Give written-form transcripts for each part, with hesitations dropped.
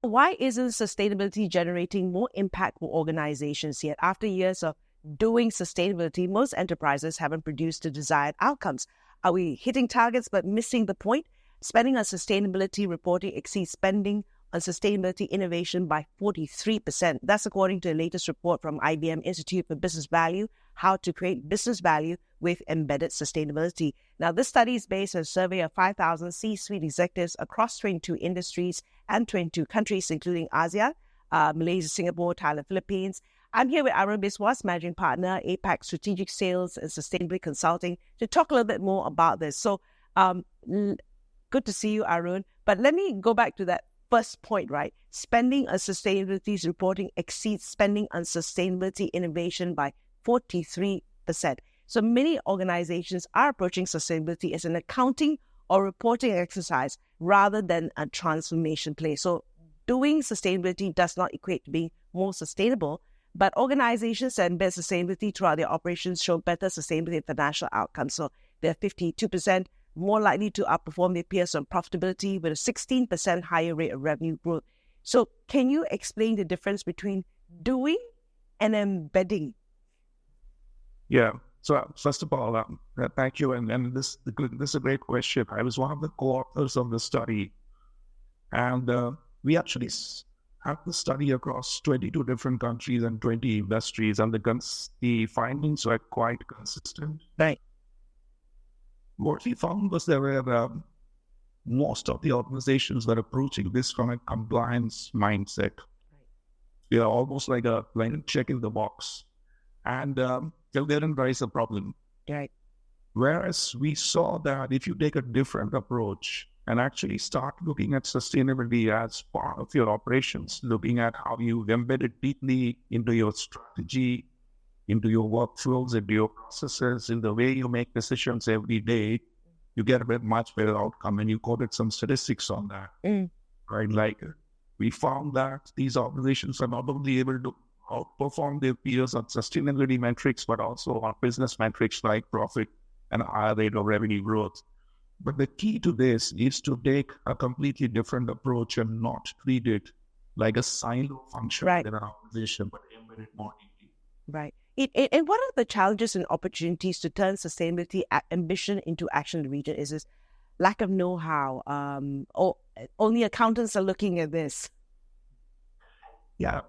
Why isn't sustainability generating more impact for organizations yet? After years of doing sustainability, most enterprises haven't produced the desired outcomes. Are we hitting targets but missing the point? Spending on sustainability reporting exceeds spending on sustainability innovation by 43%. That's according to the latest report from IBM Institute for Business Value, How to Create Business Value with Embedded Sustainability. Now, this study is based on a survey of 5,000 C-suite executives across 22 industries and 22 countries, including ASEAN, Malaysia, Singapore, Thailand, Philippines. I'm here with Arun Biswas, Managing Partner, APAC Strategic Sales and Sustainability Consulting, to talk a little bit more about this. So, good to see you, Arun. But let me go back to that first point, right? Spending on sustainability reporting exceeds spending on sustainability innovation by 43%. So many organizations are approaching sustainability as an accounting or reporting exercise rather than a transformation play. So doing sustainability does not equate to being more sustainable, but organizations that embed sustainability throughout their operations show better sustainability and financial outcomes. So they're 52% more likely to outperform their peers on profitability with a 16% higher rate of revenue growth. So can you explain the difference between doing and embedding? Yeah. So first of all, thank you. And this is a great question. I was one of the co-authors of the study. And we actually have the study across 22 different countries and 20 industries. And the findings were quite consistent. Right. What we found was there were most of the organizations were approaching this from a compliance mindset. They are almost like checking the box. And therein lies the problem. Right. Whereas we saw that if you take a different approach and actually start looking at sustainability as part of your operations, looking at how you embed it deeply into your strategy, into your workflows, into your processes, in the way you make decisions every day, you get a much better outcome. And you quoted some statistics on that, right? Like we found that these organizations are not only able to outperform their peers on sustainability metrics, but also on business metrics like profit and higher rate of revenue growth. But the key to this is to take a completely different approach and not treat it like a silo function in an organization, but embed it more deeply. Right. And what are the challenges and opportunities to turn sustainability ambition into action in the region? Is this lack of know-how? Or only accountants are looking at this? Yeah,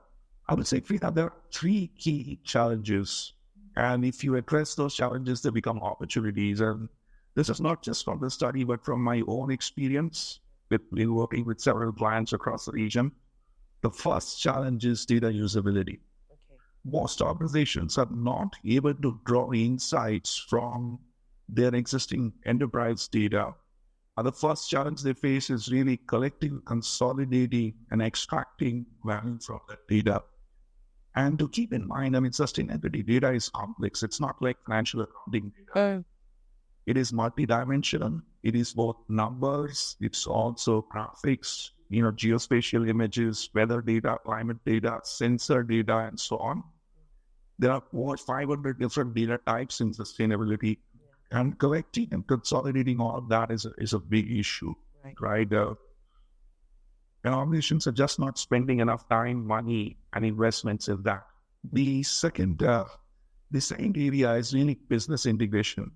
I would say there are three key challenges. And if you address those challenges, they become opportunities. And this is not just from the study, but from my own experience with working with several clients across the region. The first challenge is data usability. Most organizations are not able to draw insights from their existing enterprise data. And the first challenge they face is really collecting, consolidating, and extracting value from that data. And to keep in mind, sustainability data is complex. It's not like financial accounting data. It is multidimensional. It is both numbers. It's also graphics, geospatial images, weather data, climate data, sensor data, and so on. There are over 500 different data types in sustainability, and collecting and consolidating all of that is a big issue, right? And organizations are just not spending enough time, money, and investments in that. The second area is really business integration.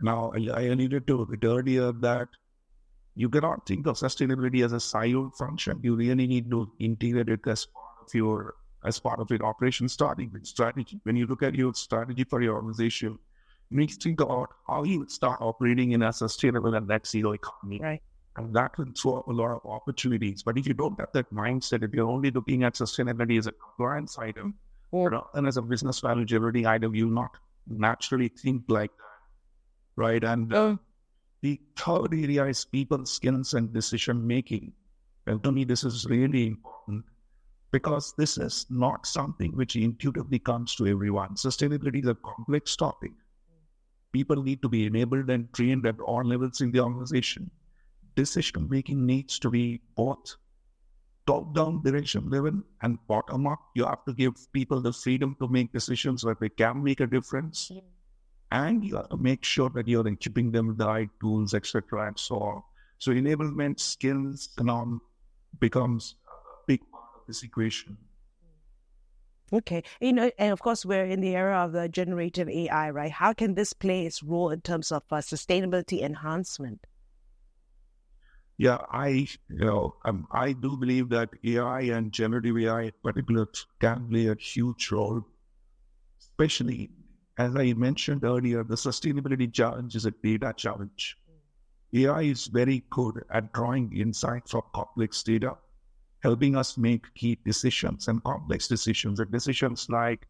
Now, I alluded to it earlier that you cannot think of sustainability as a silo function. You really need to integrate it as part of your operation, starting with strategy. When you look at your strategy for your organization, you need to think about how you would start operating in a sustainable and net zero economy. Right. And that will throw up a lot of opportunities. But if you don't have that mindset, if you're only looking at sustainability as a compliance item, and as a business value generating item, you'll not naturally think like that, right? And the third area is people skills and decision making. And to me, this is really important because this is not something which intuitively comes to everyone. Sustainability is a complex topic. People need to be enabled and trained at all levels in the organization. Decision making needs to be both top-down direction level and bottom-up. You have to give people the freedom to make decisions where they can make a difference. And you have to make sure that you're equipping them with the right tools, etc., and so on. So enablement skills becomes a this equation. Okay. And of course, we're in the era of the generative AI, right? How can this play its role in terms of sustainability enhancement? Yeah, I do believe that AI and generative AI in particular can play a huge role, especially, as I mentioned earlier, the sustainability challenge is a data challenge. AI is very good at drawing insights from complex data, helping us make key decisions and complex decisions. And decisions like,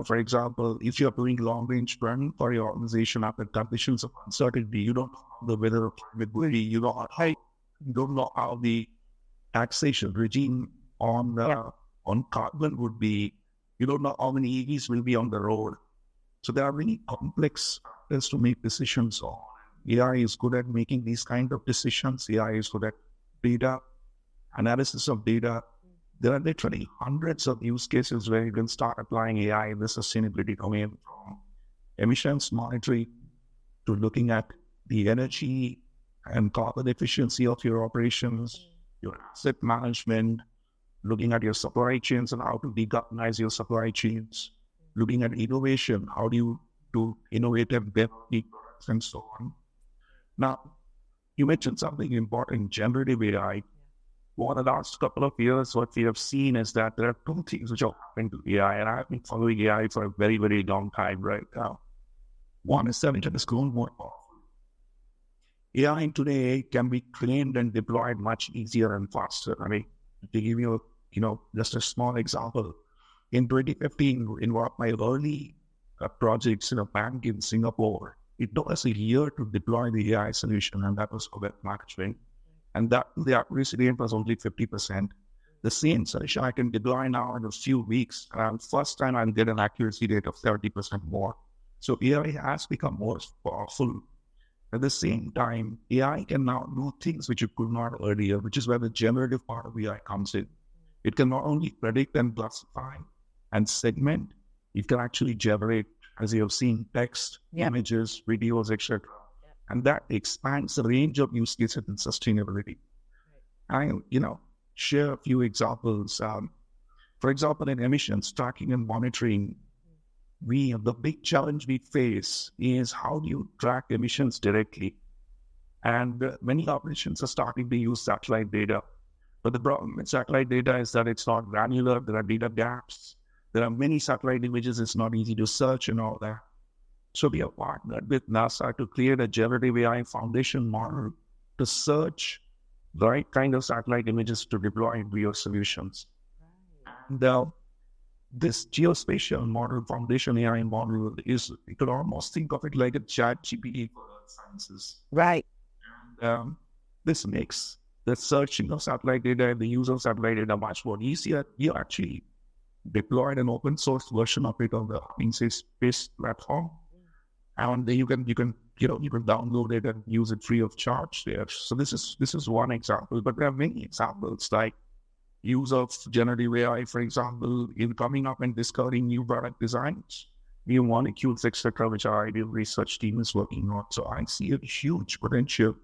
for example, if you're doing long-range planning for your organization after conditions of uncertainty, you don't know the weather or climate will be, you don't know how the taxation regime on carbon would be, you don't know how many EVs will be on the road. So there are many complex factors to make decisions on. AI is good at making these kind of decisions. AI is good at data, analysis of data. There are literally hundreds of use cases where you can start applying AI in the sustainability domain, from emissions monitoring to looking at the energy and carbon efficiency of your operations, your asset management, looking at your supply chains and how to decarbonize your supply chains, looking at innovation, how do you do innovative products and so on. Now, you mentioned something important, generative AI. Over the last couple of years, what we have seen is that there are two things which are happening to AI, and I've been following AI for a very, very long time right now. One is that it has grown more powerful. AI today can be trained and deployed much easier and faster. I mean, to give you, just a small example, in 2015, in one of my early projects in a bank in Singapore, it took us a year to deploy the AI solution, and that was for web management. And that the accuracy rate was only 50%. The same solution I can deploy now in a few weeks, and first time I'll get an accuracy rate of 30% more. So AI has become more powerful. At the same time, AI can now do things which it could not earlier, which is where the generative part of AI comes in. It can not only predict and classify and segment, it can actually generate, as you have seen, text, images, videos, etc. And that expands the range of use cases in sustainability. I, share a few examples. For example, in emissions tracking and monitoring, the big challenge we face is how do you track emissions directly? And many operations are starting to use satellite data. But the problem with satellite data is that it's not granular. There are data gaps. There are many satellite images. It's not easy to search and all that. So we have partnered with NASA to create a generative AI foundation model to search the right kind of satellite images to deploy into your solutions. And this geospatial model, foundation AI model, you could almost think of it like a 𝘂𝗵𝘁 for Earth sciences. Right. And this makes the searching of satellite data and the use of satellite data much more easier. You actually deployed an open source version of it on the 𝗱𝗶𝗴 platform. And you can download it and use it free of charge there. So this is one example, but there are many examples like use of generative AI, for example, in coming up and discovering new product designs, new molecules, etc., which our IBM research team is working on. So I see a huge potential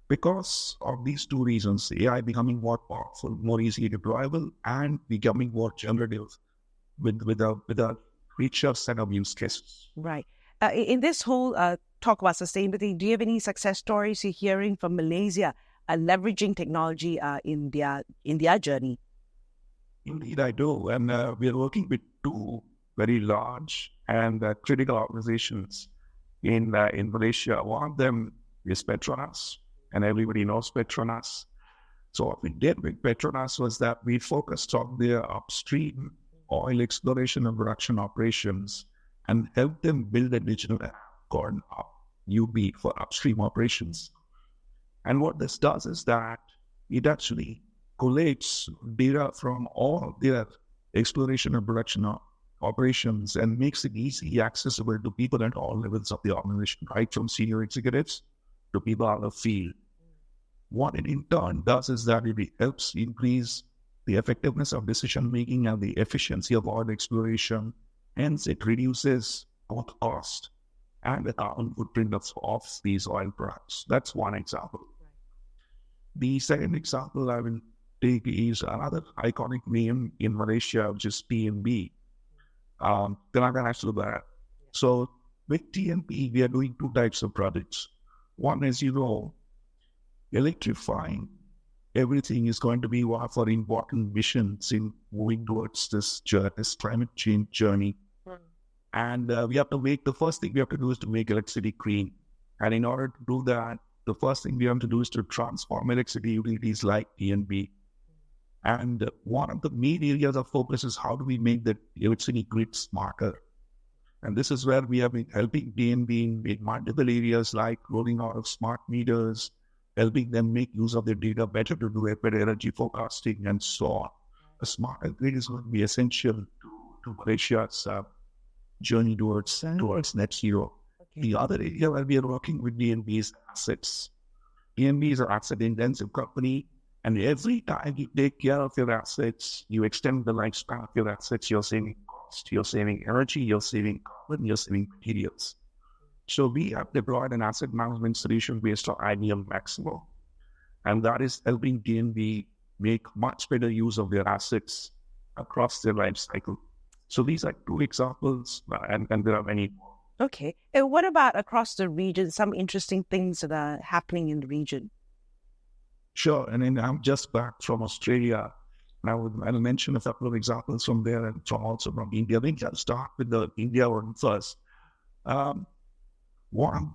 because of these two reasons: AI becoming more powerful, more easily deployable, and becoming more generative with a richer set of use cases. Right. In this whole talk about sustainability, do you have any success stories you're hearing from Malaysia leveraging technology in their journey? Indeed, I do. And we're working with two very large and critical organizations in Malaysia. One of them is Petronas, and everybody knows Petronas. So what we did with Petronas was that we focused on their upstream oil exploration and production operations and help them build a digital app called 𝗬𝗵 for upstream operations. And what this does is that it actually collates data from all their exploration and production operations and makes it easily accessible to people at all levels of the organization, right from senior executives to people out of the field. What it in turn does is that it helps increase the effectiveness of decision-making and the efficiency of oil exploration. Hence, it reduces both cost and the carbon footprint of these oil products. That's one example. The second example I will take is another iconic name in Malaysia, which is TNB, Tenaga Nasional Barat. So with TNB, we are doing two types of projects. One is, electrifying everything is going to be one of our important missions in moving towards this climate change journey. And we have to make, the first thing we have to do is to make electricity green. And in order to do that, the first thing we have to do is to transform electricity utilities like TNB. And one of the main areas of focus is how do we make the electricity grid smarter? And this is where we have been helping TNB in multiple areas like rolling out of smart meters, helping them make use of their data better to do better energy forecasting and so on. A smarter grid is going to be essential to Malaysia's journey towards net zero. Okay. The other area where we are working with DNB is assets. DNB is an asset-intensive company, and every time you take care of your assets, you extend the lifespan of your assets, you're saving cost, you're saving energy, you're saving carbon, you're saving materials. So we have deployed an asset management solution based on IBM Maximo, and that is helping DNB make much better use of their assets across their life cycle. So these are two examples, and there are many more. Okay. And what about across the region, some interesting things that are happening in the region? Sure. And then I'm just back from Australia. I'll mention a couple of examples from there and also from India. I think I'll start with the India one first. One of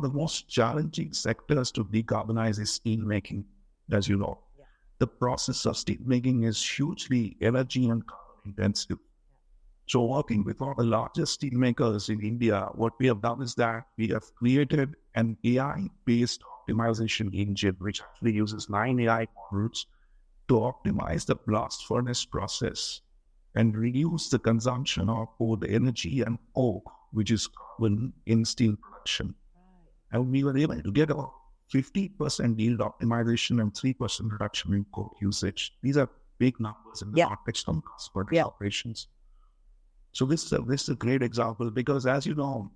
the most challenging sectors to decarbonize is steel making, as you know. Yeah. The process of steel making is hugely energy and carbon intensive. So working with one of the largest steel makers in India, what we have done is that we have created an AI-based optimization engine, which actually uses 9 AI models to optimize the blast furnace process and reduce the consumption of both energy and coke, which is carbon in steel production. And we were able to get about 50% yield optimization and 3% reduction in coke usage. These are big numbers in the context of cost per operations. So this is a great example because, as you know,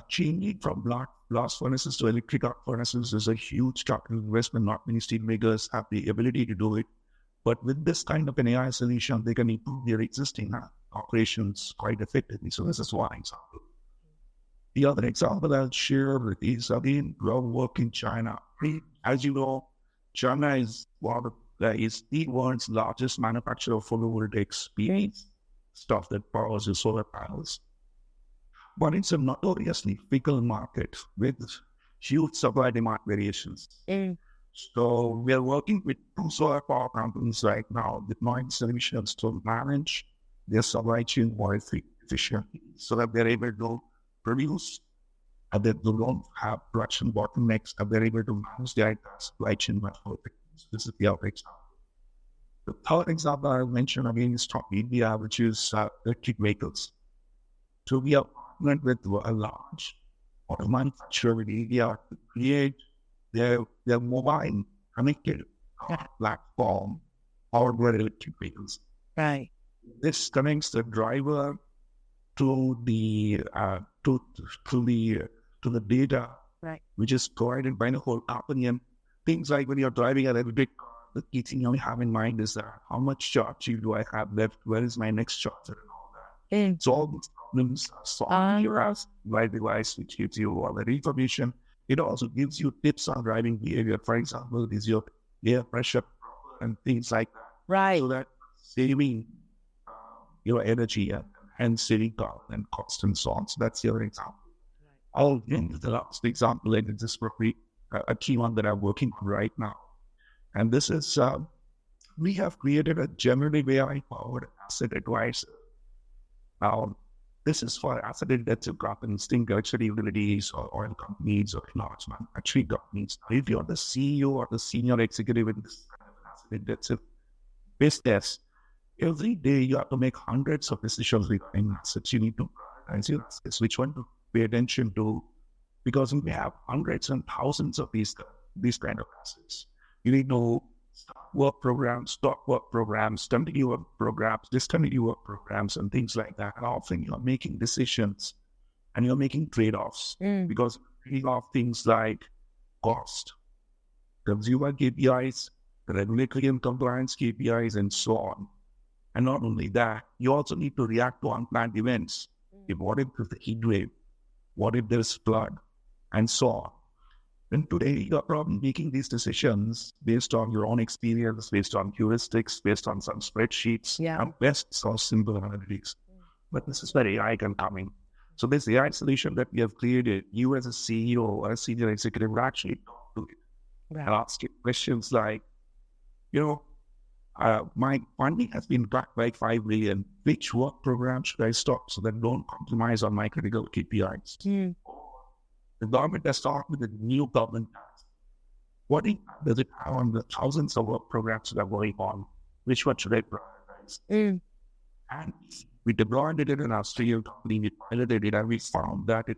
changing from blast furnaces to electric arc furnaces is a huge capital investment. Not many steel makers have the ability to do it. But with this kind of an AI solution, they can improve their existing operations quite effectively. So this is one example. The other example I'll share is, again, our work in China. As you know, China is the world's largest manufacturer of photovoltaics, PVs, stuff that powers your solar panels. But it's a notoriously fickle market with huge supply-demand variations. So we are working with 2 solar power companies right now, deploying solutions to manage their supply chain more efficiently so that they're able to produce and that they don't have production bottlenecks and they're able to manage their entire supply chain much more effectively. So this is the other example. The third example I'll mention again is from India, which is electric vehicles. So we are partnered with a large auto manufacturer in India to create their mobile connected platform powered by electric vehicles. Right. This connects the driver to the data, right, which is provided by the whole company. And things like when you're driving an electric car, the key thing you have in mind is that how much charging do I have left? Where is my next charger and all that? So all these problems are solved by the device, which gives you all that information. It also gives you tips on driving behavior. For example, is your air pressure proper and things like that. Right. So that saving your energy and saving carbon and cost and so on. So that's the other example. Right. I'll get into the last example, and this is probably a key one that I'm working on right now. And this is, we have created a generative AI-powered asset advisor. This is for asset-intensive companies, think electricity utilities or oil companies or large manufacturing companies. If you're the CEO or the senior executive in this kind of asset-intensive business, every day you have to make hundreds of decisions regarding assets. You need to prioritize your assets, which one to pay attention to, because we have hundreds and thousands of these kind of assets. You need to stop work programs, continue work programs, discontinue work programs, and things like that. And often you're making decisions and you're making trade-offs because you're trading off things like cost, consumer KPIs, regulatory and compliance KPIs, and so on. And not only that, you also need to react to unplanned events. What if there's a heat wave? What if there's flood? And so on. And today, you're probably making these decisions based on your own experience, based on heuristics, based on some spreadsheets, and best or simple analytics. But this is where AI can come in. So this AI solution that we have created, you as a CEO or a senior executive will actually talk to it and ask it questions like, my funding has been tracked by 5 million. Which work program should I stop so that I don't compromise on my critical KPIs? The government has started with a new government tax. What impact does it have on the thousands of work programs that are going on? Which one should I prioritize? And we deployed it in an Australian company, we piloted it, and we found that it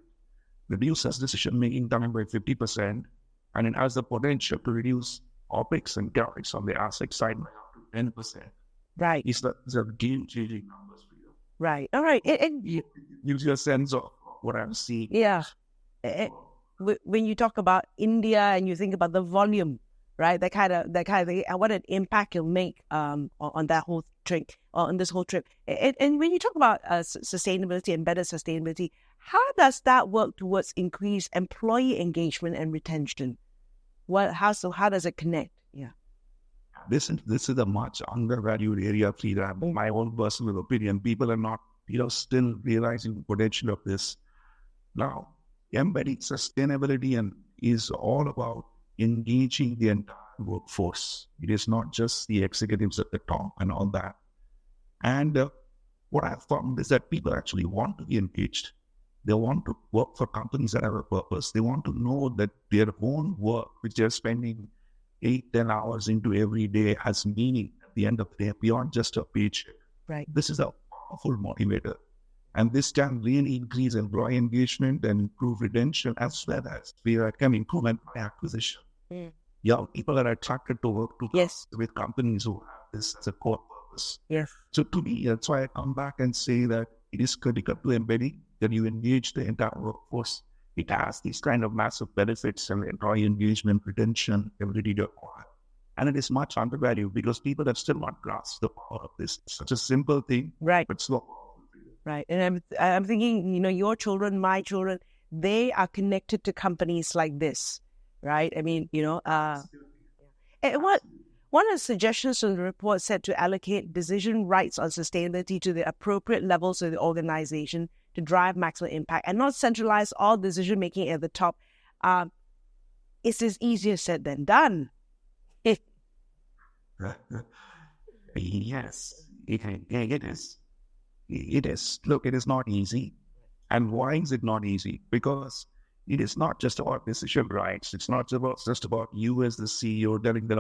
reduces decision-making time by 50%, and it has the potential to reduce OpEx and CapEx on the asset side by up to 10%. Right. These are game-changing numbers for you. Right. All right. And it gives you a sense of what I'm seeing. Yeah. When you talk about India and you think about the volume, right, that kind of thing, and what an impact it'll make on that whole trip, on this whole trip. And when you talk about sustainability, embedded sustainability, how does that work towards increased employee engagement and retention? How does it connect? Yeah. This is a much undervalued area, Frida. My own personal opinion. People are not, still realizing the potential of this. Now, embedding sustainability is all about engaging the entire workforce. It is not just the executives at the top and all that. And what I've found is that people actually want to be engaged. They want to work for companies that have a purpose. They want to know that their own work, which they're spending 8-10 hours into every day, has meaning at the end of the day beyond just a paycheck. Right. This is a powerful motivator. And this can really increase employee engagement and improve retention, as well as can improve employee acquisition. Young people are attracted to work with companies who have this as a core purpose. Yes. So to me, that's why I come back and say that it is critical to embedding, that you engage the entire workforce. It has these kind of massive benefits and employee engagement, retention, ability to acquire. And it is much undervalued because people have still not grasped the power of this. It's such a simple thing, right? But slow. Right. And I'm thinking, your children, my children, they are connected to companies like this, right? I mean, and one of the suggestions from the report said to allocate decision rights on sustainability to the appropriate levels of the organization to drive maximum impact and not centralize all decision-making at the top. It's easier said than done. Yes, it is. It is. Look, it is not easy. And why is it not easy? Because it is not just about decision rights. It's not just about you as the CEO telling that,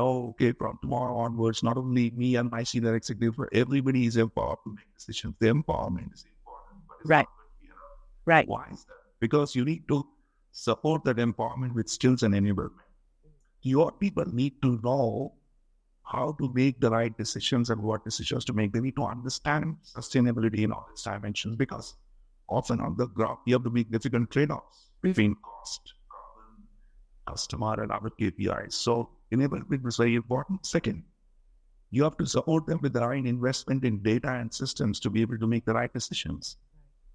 from tomorrow onwards, not only me and my senior executive, but everybody is empowered to make decisions. The empowerment is important. But it's right. Right. Why is that? Because you need to support that empowerment with skills and enablement. Your people need to know how to make the right decisions and what decisions to make. They need to understand sustainability in all its dimensions, because often on the ground, you have to make difficult trade-offs between cost, carbon, customer, and other KPIs. So enablement is very important. Second, you have to support them with the right investment in data and systems to be able to make the right decisions.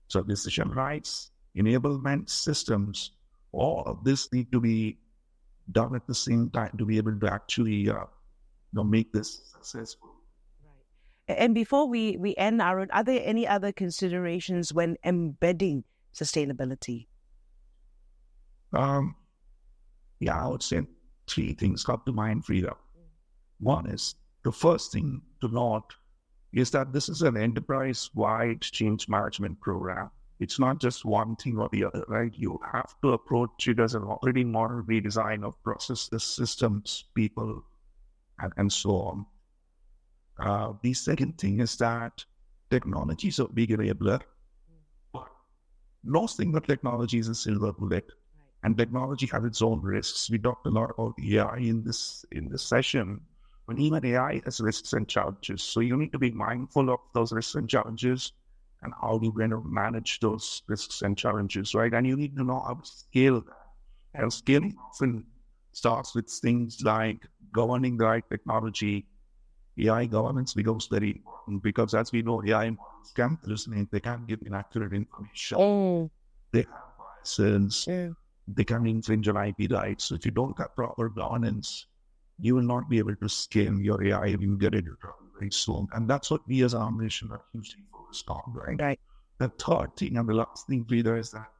So decision rights, enablement, systems, all of this need to be done at the same time to be able to actually make this successful. Right. And before we end, Arun, are there any other considerations when embedding sustainability? I would say 3 things come to mind, Frida. One is, the first thing to note is that this is an enterprise-wide change management program. It's not just one thing or the other, right? You have to approach it as an operating model redesign of processes, systems, people, and so on. The second thing is that technology is a big enabler, but no single technology is a silver bullet, and technology has its own risks. We talked a lot about AI in this session, but even AI has risks and challenges. So you need to be mindful of those risks and challenges, and how do you kind of manage those risks and challenges, right? And you need to know how to scale that. And scaling often starts with things like governing the right technology. AI governance becomes very important because, as we know, AI models can hallucinate, they can give inaccurate information, they have biases, they can infringe on IP rights. So if you don't have proper governance, you will not be able to scale your AI if you get it very soon. And that's what we as an organization are hugely focused on, right? The third thing and the last thing, Frida, is that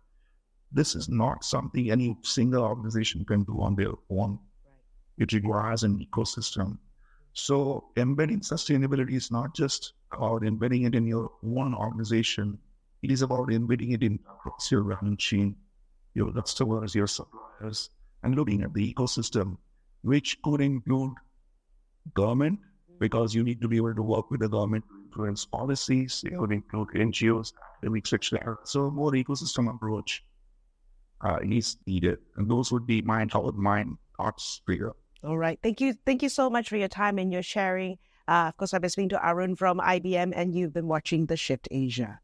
this is not something any single organization can do on their own. It requires an ecosystem. So embedding sustainability is not just about embedding it in your own organization. It is about embedding it across your value chain, your customers, your suppliers, and looking at the ecosystem, which could include government, because you need to be able to work with the government to influence policies. It would include NGOs, academics, etc. So a more ecosystem approach is needed. And those would be my thoughts, Priya. All right. Thank you. Thank you so much for your time and your sharing. Of course, I've been speaking to Arun from IBM, and you've been watching The Shift Asia.